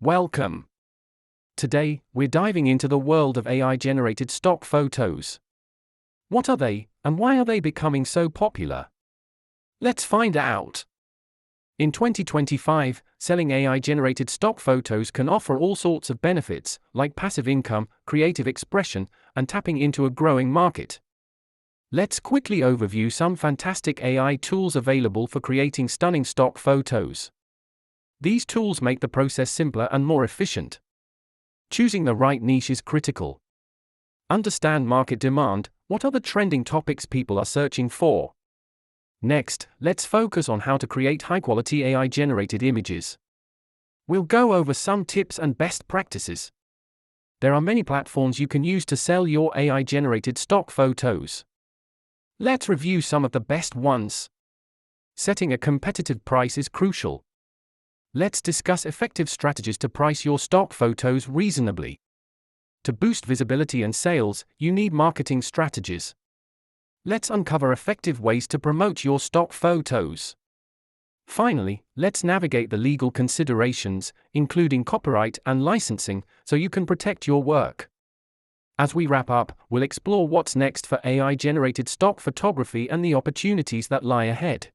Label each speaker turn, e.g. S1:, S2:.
S1: Welcome. Today, we're diving into the world of AI-generated stock photos. What are they, and why are they becoming so popular? Let's find out. In 2025, selling AI-generated stock photos can offer all sorts of benefits, like passive income, creative expression, and tapping into a growing market. Let's quickly overview some fantastic AI tools available for creating stunning stock photos. These tools make the process simpler and more efficient. Choosing the right niche is critical. Understand market demand. What are the trending topics people are searching for? Next, let's focus on how to create high-quality AI-generated images. We'll go over some tips and best practices. There are many platforms you can use to sell your AI-generated stock photos. Let's review some of the best ones. Setting a competitive price is crucial. Let's discuss effective strategies to price your stock photos reasonably. To boost visibility and sales, you need marketing strategies. Let's uncover effective ways to promote your stock photos. Finally, let's navigate the legal considerations, including copyright and licensing, so you can protect your work. As we wrap up, we'll explore what's next for AI-generated stock photography and the opportunities that lie ahead.